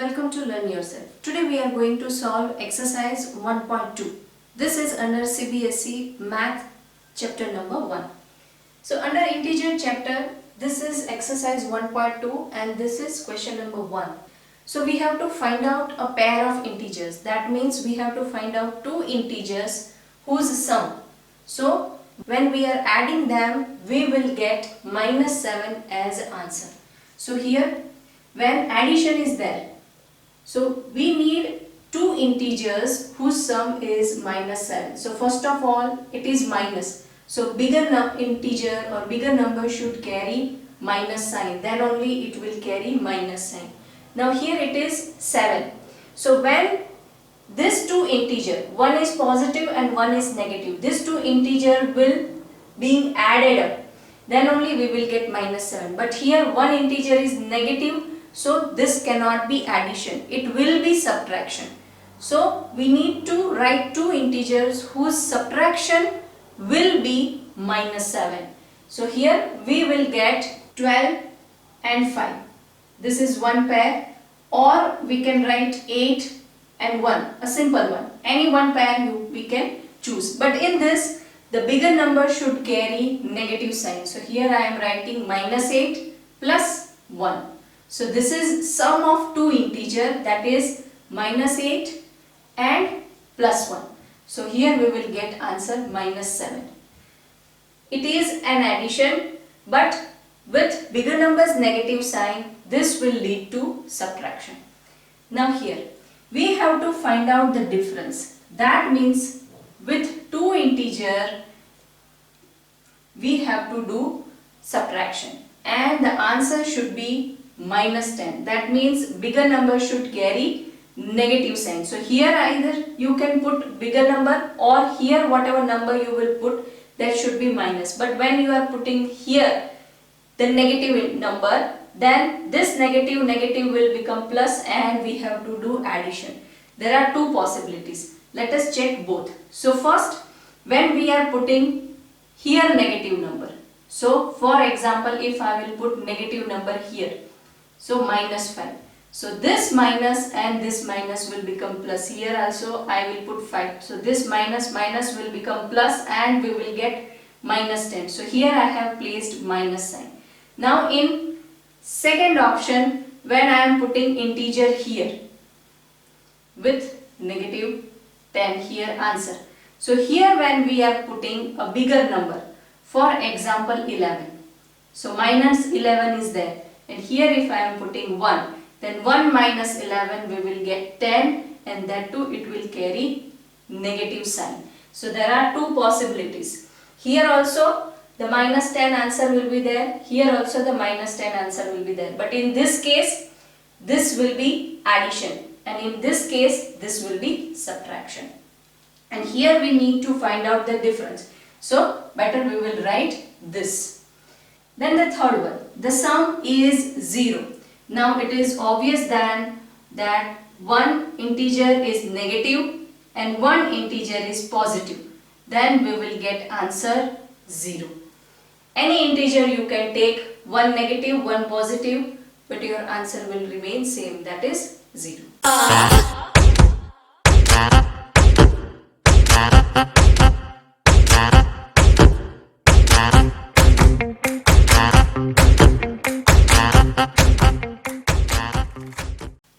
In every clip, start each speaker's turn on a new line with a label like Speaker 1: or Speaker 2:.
Speaker 1: Welcome to Learn Yourself. Today we are going to solve exercise 1.2. This is under CBSE Math chapter number 1. So under integer chapter, this is exercise 1.2 and this is question number 1. So we have to find out a pair of integers. That means we have to find out two integers whose sum. So when we are adding them, we will get minus 7 as answer. So here when addition is there, so we need two integers whose sum is minus 7. So first of all, it is minus. So bigger integer or bigger number should carry minus sign. Then only it will carry minus sign. Now here it is 7. So when these two integer, one is positive and one is negative, these two integer will being added up. Then only we will get minus 7. But here one integer is negative. So this cannot be addition, it will be subtraction. So we need to write two integers whose subtraction will be minus 7. So here we will get 12 and 5. This is one pair, or we can write 8 and 1, a simple one. Any one pair we can choose. But in this, the bigger number should carry negative sign. So here I am writing minus 8 plus 1. So this is sum of two integer, that is minus 8 and plus 1. So here we will get answer minus 7. It is an addition, but with bigger numbers negative sign, this will lead to subtraction. Now here we have to find out the difference. That means with two integer we have to do subtraction and the answer should be minus 10. That means bigger number should carry negative sign. So here either you can put bigger number, or here whatever number you will put, that should be minus. But when you are putting here the negative number, then this negative will become plus and we have to do addition. There are two possibilities. Let us check both. So first, when we are putting here negative number. So for example, if I will put negative number here, so minus 5. So this minus and this minus will become plus. Here also I will put 5. So this minus will become plus and we will get minus 10. So here I have placed minus sign. Now in second option, when I am putting integer here with negative 10, here answer. So here when we are putting a bigger number, for example 11. So minus 11 is there. And here if I am putting 1, then 1 minus 11 we will get 10, and that too it will carry negative sign. So there are two possibilities. Here also the minus 10 answer will be there. Here also the minus 10 answer will be there. But in this case, this will be addition. And in this case, this will be subtraction. And here we need to find out the difference. So better we will write this. Then the third one, the sum is 0. Now it is obvious then that one integer is negative and one integer is positive. Then we will get answer 0. Any integer you can take, one negative, one positive, but your answer will remain same, that is 0.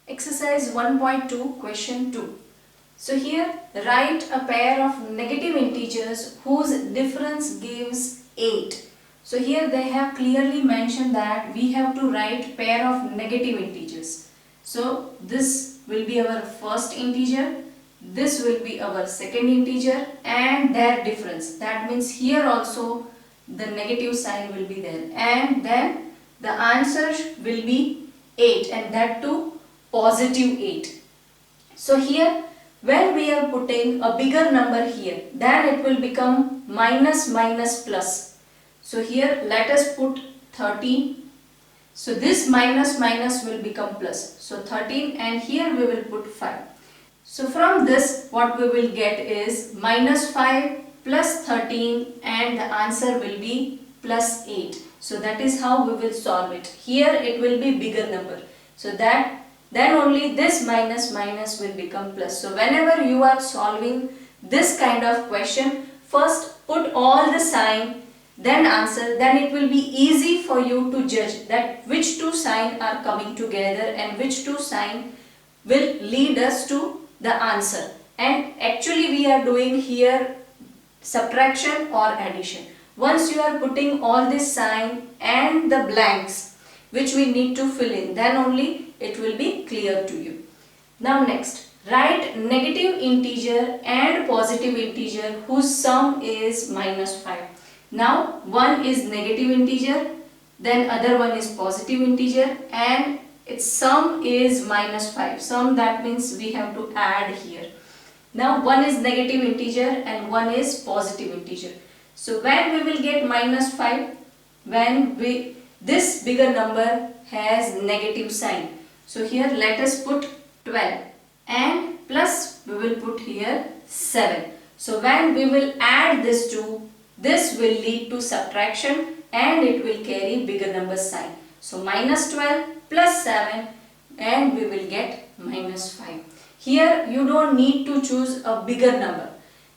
Speaker 1: Exercise 1.2, question 2. So here write a pair of negative integers whose difference gives 8. So here they have clearly mentioned that we have to write pair of negative integers. So this will be our first integer, this will be our second integer and their difference. That means here also the negative sign will be there, and then the answer will be 8, and that too positive 8. So here when we are putting a bigger number here, then it will become minus plus. So here let us put 13. So this minus will become plus. So 13, and here we will put 5. So from this what we will get is minus 5 plus 13 and the answer will be plus 8. So that is how we will solve it. Here it will be bigger number. So that then only this minus minus will become plus. So whenever you are solving this kind of question, first put all the sign, then answer, then it will be easy for you to judge that which two signs are coming together and which two signs will lead us to the answer. And actually we are doing here subtraction or addition. Once you are putting all this sign and the blanks which we need to fill in, then only it will be clear to you. Now next, write negative integer and positive integer whose sum is minus 5. Now one is negative integer, then other one is positive integer, and its sum is minus 5. Sum, that means we have to add here. Now one is negative integer and one is positive integer. So when we will get minus 5? When this bigger number has negative sign. So here let us put 12 and plus we will put here 7. So when we will add this two, this will lead to subtraction and it will carry bigger number sign. So minus 12 plus 7 and we will get minus 5. Here you don't need to choose a bigger number.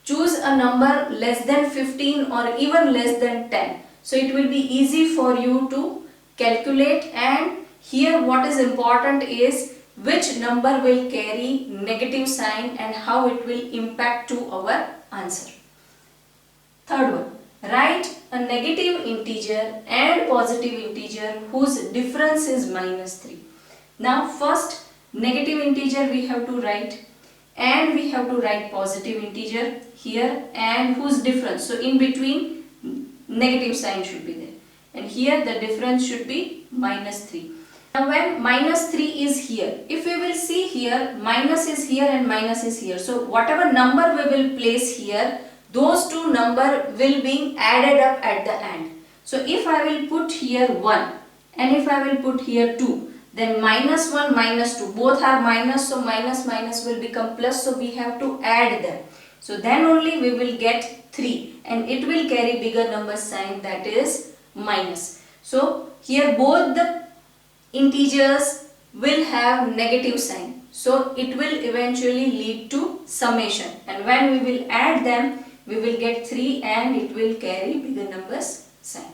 Speaker 1: Choose a number less than 15 or even less than 10. So it will be easy for you to calculate, and here what is important is which number will carry negative sign and how it will impact to our answer. Third one, write a negative integer and positive integer whose difference is minus 3. Now first negative integer we have to write and we have to write positive integer here and whose difference. So in between negative sign should be there. And here the difference should be minus 3. Now when minus 3 is here, if we will see here, minus is here and minus is here. So whatever number we will place here, those two number will be added up at the end. So if I will put here 1 and if I will put here 2, then minus 1, minus 2, both are minus, so minus minus will become plus, so we have to add them. So then only we will get 3 and it will carry bigger number sign, that is minus. So here both the integers will have negative sign. So it will eventually lead to summation, and when we will add them, we will get 3 and it will carry bigger numbers sign.